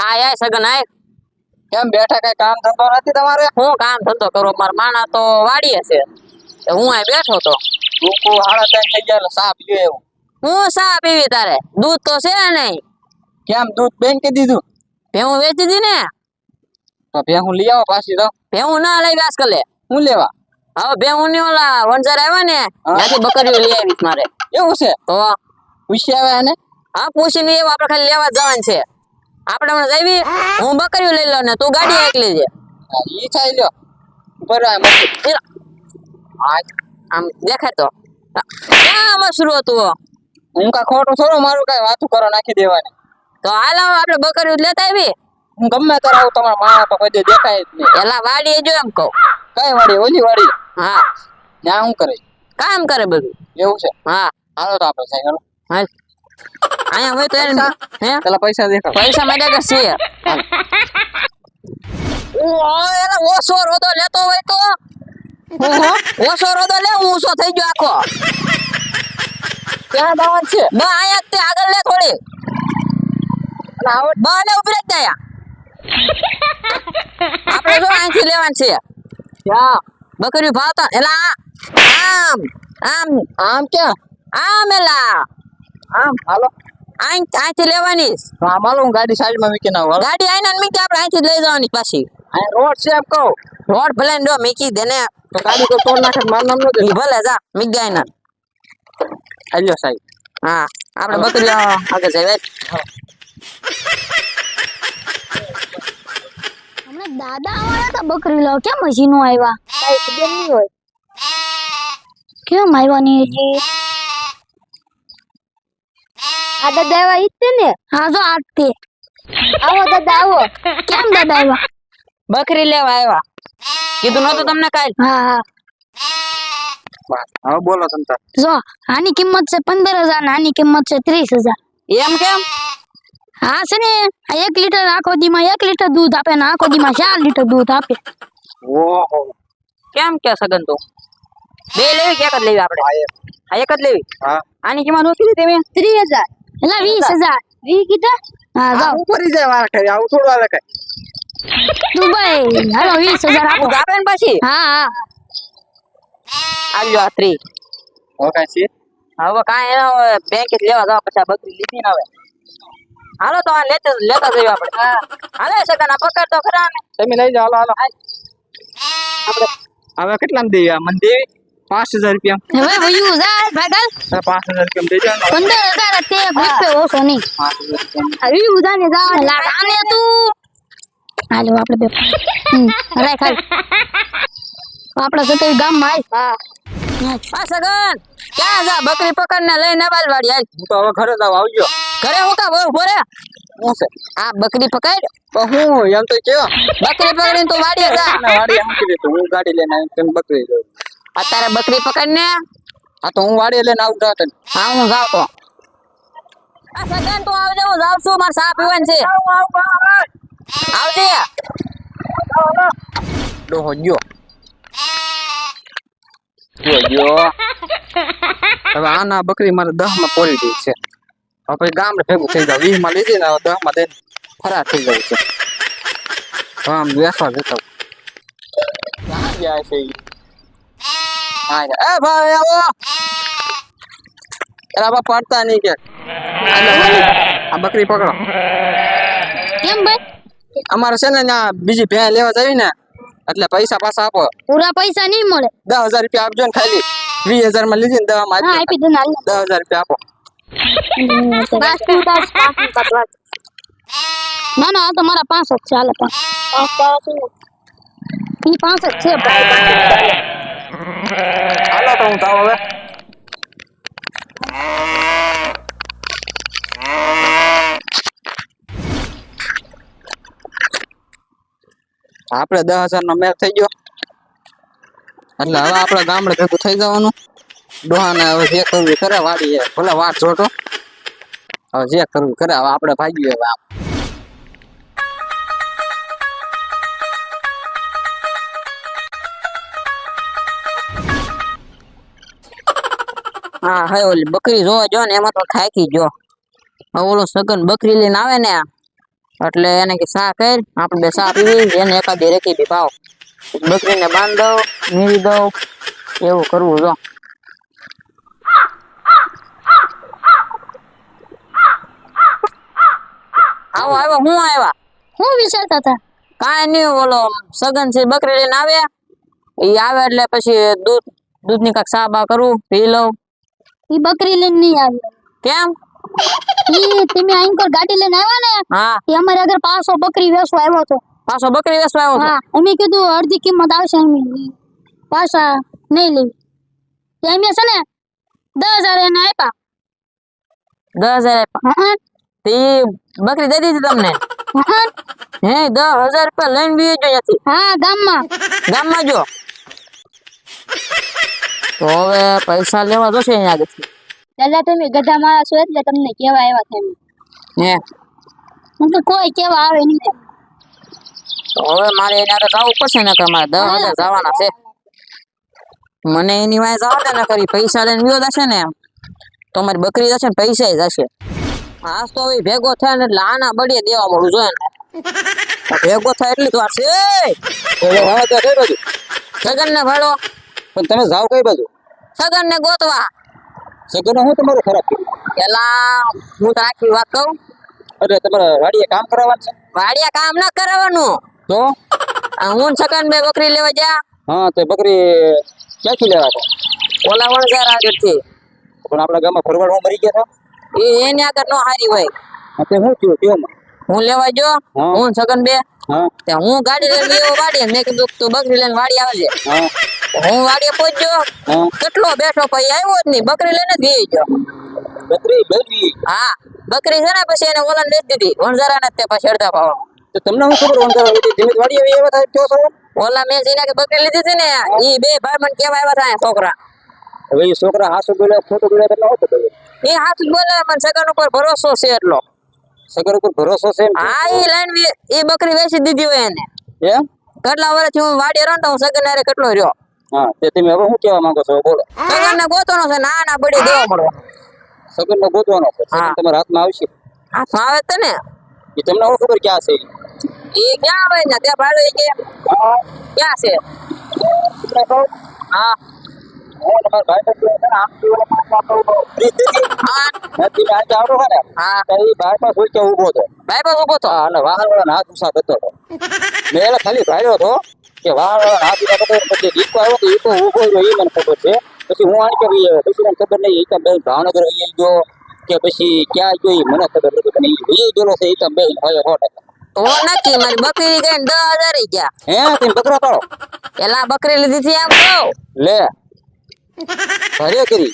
આ યાર સગન આય કેમ બેઠા, કઈ કામ ધંધો નથી તમારે? હું કામ ધંધો કરો, મારા માણા તો વાડીએ છે, હું અહીં બેઠો તો. લોકો હાડા ત્રણ થઈ ગયા, સા પીવે એવું. હું સા પીવી તારે? દૂધ તો છે નહીં. કેમ દૂધ બેન કે દીધું? ભેહું વેચી દી ને. તો ભેહું લઈ આવો પાછી તો. ભેહું ના લઈ વ્યાસ કલે. હું લેવા? હવે ભેહું ની ઓલા વણઝાર આવ્યા ને ત્યાંથી બકરીઓ લઈ આવી મારે. એવું છે? તો પૂછી આવ્યા એને? હા પૂછીને એવું, આપણે ખાલી લેવા જવાનું છે. આપણે હમણાં જઈવી, હું બકરીઓ લઈ લઉં ને તું ગાડી એકલી છે. ઈ થાય લ્યો બરાબર મસ્ત. આમ દેખાય તો ક્યાં મસરું હતું? હું કા ખોટું થોડો મારું, કઈ વાતું કરો નાખી દેવાની. તો હાલો આપણે બકરીઓ લેતા આવી. હું ગમે ત્યારે આવું, તમારા માણા તો કોઈ દેખાય જ નહીં. એલા વાડીએ જો એમ કહું. કઈ વાડી? ઓલી વાડી? હા ત્યાં શું કરે? કામ કરે બધું. એવું છે? હા હાલો તો આપણે સાહેબ હાલ અહીંયા હોય તો હે પેલા પૈસા દેખાડ. પૈસા માંડ્યા કે છે? ઓ એલા ઓછો રોદો લેતો હોય તો ઓછો રોદો લે, હું ઊંચો થઈ ગયો આખો. ક્યાં દાવાનું છે? બા અહીંયા તે આગળ લે થોડી. બા ને ઉભી રહી જાય. આપણે જો અહીંથી લેવાનું છે. ક્યાં? બકરી ભાવતા એલા આમ આમ આમ ક્યાં? આમ એલા આમ હાલો. અહીંથી લેવાની. આમ હાલો, હું ગાડી સાઈડમાં મૂકીને આવું. ગાડી આઈને મીકી આપણે અહીંથી લઈ જવાની પાછી. આ રોડ છે એમ કહું. રોડ ભલે ને મીકી દે ને. તો ગાડી તો તોડ નાખે, માર નામ નો દે. ભલે જા મીક ગાય ના. આલ્યો સાહેબ. હા આપણે બકરી આગળ જઈએ. હમણાં દાદા વાળા તો બકરી લાવ, કેમ હજી નો આવ્યા? કઈ ખબર નહીં હોય. કેમ આવ્યા નહીં હજી? આ દાદા આવ્યા ઈ જ ને? હા જો આ જ તે. આવો દાદા આવો. કેમ દાદા આવ્યા? બકરી લેવા આવ્યા. કીધું નતું તમને કાલ? હા હા હવે બોલો તમતા. જો આની કિંમત છે 15,000 ને આની કિંમત છે 30,000. એમ કેમ? હા છે ને, આ 1 લીટર આખો દીમાં 1 લીટર દૂધ આપે ને આખો દીમાં 4 લીટર દૂધ આપે. ઓહો કેમ કે સગન તું બે લેવી કે એક જ લેવી? આપણે આ એક જ લેવી. હા આની કિંમત શું કીધી તમે? 30,000 એટલે 20,000. 20 કીધા? હા જાઓ ફરી જાય વાર કરી, આવું થોડું આવે કઈ. દુબઈ હાલો 20,000 આપો. દૂધ આપે ને પછી હા હા આલ્યો આ 3. ઓકે છે. હવે કાંઈ એના બેંક લેવા જાવ પછી આ બકરી લીધી ને હવે. હાલો તો આ લેતા જઈએ આપણે. હા હાલે સગન આ પકડ તો ખરા ને. તમે લઈ જાઓ. હાલો હાલો. આપણે હવે કેટલામાં દેવી? આ મને દેવી 5,000 રૂપિયા. હવે વયું જાય ભાગલ. 5,000 રૂપિયા દેજો ને. 15,000 તે રૂપિયો ઓછો નહીં. 5,000 આ વયું જાને જા લાગાને તું. હાલો આપણે બે રાખ હાલ. આપણે જતો ગામમાં હાલ. આ સગન ક્યાં જા? બકરી પકડને લઈને બાલવાડી હાલ. હું તો હવે ઘરે જ આવજો. ઘરે હું કા ઉભો રે. શું છે? આ બકરી પકડ. તો હું એમ તો કયો બકરી પકડીને તું વાડીએ જા. વાડી મૂકી દે, તો હું ગાડી લઈને આવીને તમે બકરી દઉં. અત્યારે બકરી પકડ ને. હા તો હું વાડી લઈને આવું જાત. હા હું જાવ તો. આ સગન તું આવજે, હું જાવ છું, મારે ચા પીવાની છે. આવજે. ડોહો ગયો. હવે આના બકરી મારે 10 માં પોરી દઈ છે. હવે પછી ગામડે ભેગું થઈ જાવ. 20 માં લીધી ને હવે 10 માં દઈને ફરાર થઈ જવું છે. હવે આમ બેસવા જતો. ક્યાં ગયા છે ઈ? હા એ ભાઈ આવો. એલા બા પડતા નહીં કે. આ બકરી પકડો. કેમ ભાઈ? અમારે છે ને ત્યાં બીજી ભેં લેવા જવી ને, એટલે પૈસા પાછા આપો. પૂરા પૈસા નહીં મળે. 10,000 રૂપિયા આપજો ને ખાલી. 20,000 માં લીધી ને 10 માં હા આપી દે હાલ. 10,000 રૂપિયા આપો. બસ તું બસ ના ના આ તો મારા 5 જ છે. હાલે 5 ઈ 5 જ છે ભાઈ. હાલો તો હું જાઉં હવે. આપણે 10,000 નો મેચ થઈ ગયો, એટલે હવે આપણે ગામડે ભેગું થઈ જવાનું. ડોહાને હવે જે કરવું કરે વાડી, ભલે વાત જોતો. હવે જે કરવું કરે, હવે આપણે ભાગીએ. હવે આમ હા હે ઓલી બકરી જોવા જો ને એમાં તો થાકી ગયો. હવે ઓલો સગન બકરી લઈને આવે ને એટલે એને કે સા કર આપણે બે સા પીવી એને એકાદી રેકી બી પાવ બકરીને બાંધ દઉં નીવી દઉં એવું કરવું જો આવો આવ્યો હું આવ્યા હું વિચારતા હતા કાંઈ નહીં ઓલો સગન છે બકરી લઈને આવે ઈ આવે એટલે પછી દૂધની કાંઈક સા બા કરું પી લઉં ઈ બકરી લઈને નહીં આવી કેમ ઈ તમે આંકર ગાડી લઈને આવ્યા ને હા એ અમારે આગળ 500 બકરી વેચવા આવ્યો હતો પાછો બકરી વેચવા આવ્યો હા અમે કીધું અડધી કિંમત આવશે અમે પાછા નહીં લેવી તે અમે છે ને 10,000 એને આપ્યા 10,000 હા તે બકરી દઈ દીધી તમને હા હે 10,000 રૂપિયા લઈને બી જો ત્યાંથી હા ગામમાં ગામમાં જો તો હવે પૈસા લેવા જશે અહીંયા આગળથી દાદા તમે ગધા માણસ છો એટલે તમને કેવા આવ્યા તમે હે હું તો કોઈ કેવા આવે નહીં તો હવે મારે એના આગળ જવું પડશે ને કે મારે 10,000 જવાના છે મને એની વાય જવા દે ને કરી પૈસા લઈને વિયો જશે ને તો મારી બકરી જશે ને પૈસા જશે આજ તો હવે ભેગો થાય ને એટલે આના બળીએ દેવા મળું જોઈએ ને ભેગો થાય એટલી જ વાર છે એટલે હવે તો કઈ બાજુ સગન ને ભાડો પણ તમે જાવ કઈ બાજુ સગન ને ગોતવા સગનો હું તમારું ખરાબ કર્યું પેલા હું તો આખી વાત કહું એટલે તમારે વાડીએ કામ કરાવવાનું છે વાડિયા કામ ના કરવાનું તો હું ને સગન બે બકરી લેવા જા હા તો બકરી ક્યાંથી લેવા છે ઓલા વણઝાર આગળથી પણ આપણા ગામમાં ફરવાડ હું મરી ગયા એ એની આગળ નો હારી હોય હતા તે શું થયું કયો હું લેવા જો હા. હું ને સગન બે હા ત્યાં હું ગાડી લઈને ગયો વાડીએ મેં કીધું તું બકરી લઈને વાડી આવે છે હા હું વાડીએ પહોંચ્યો હા કેટલો બેઠો પછી આવ્યો જ નહીં બકરી લઈને જ ગઈ ગયો બકરી બેવી હા બકરી છે ને પછી એને ઓલાને વેચી દીધી વણઝારા ને તે પછી અડધા ભાવ તો તમને શું ખબર વંદર ધીમે વાડી આવી એવા થાય કયો છો ઓલા મેં જીના કે બકરી લીધી હતી ને ઈ બે ભાઈ મને કેવા આવ્યા હતા છોકરા હવે એ છોકરા હાસુ બોલ્યા ખોટું બોલ્યા એટલે હોતો એ હાથ બોલે મને સગન ઉપર ભરોસો છે એટલો સગર ઉપર ભરોસો છે એમ હા ઈ લાઈન એ બકરી વેચી દીધી હોય એને એમ કેટલા વર્ષથી હું વાડી રહું તો હું સગન હારે કેટલો રહ્યો હા તે તમે હવે શું કહેવા માંગો છો બોલો સગન ને ગોતવાનો છે ના ના બળી દેવો મળો સગન નો ગોતવાનો છે હા. તમારા હાથમાં આવશે હાથમાં આવે તો ને એ તમને શું ખબર ક્યાં છે ઈ ક્યાં આવે ને ત્યાં ભાડો ઈ કે હા ક્યાં છે તમને કહું હા હું તમારા ભાઈ ને આમ ફ્રી થઈ હા નથી મેં આજે આવડો ને હા તો એ ભાઈ પાસે ઉલટો ઊભો હતો ભાઈ બસ ઉભો તો હા અને વાહન વાળાના હાથ ઊંચા કરતો હતો મેં એટલે ખાલી ભાડ્યો હતો કે વાહન વાળાના હાથ ઊંચા કરતો પછી દીપકો આવ્યો તો એ તો ઊભો રહ્યો એ મને ખબર છે પછી હું આણ કે ભાઈ પછી મને ખબર નહીં એ તો બેન ભાવનગર અહીંયા ગયો કે પછી ક્યાં ગયો એ મને ખબર નથી પણ એ ગયેલો છે એ તો બેન હોય 100%. તો નક્કી મારી બકરી ગઈ 10,000 ગયા હે તમે બકરા પાડો પેલા બકરી લીધી હતી એમ કહું લે ઘરે કરી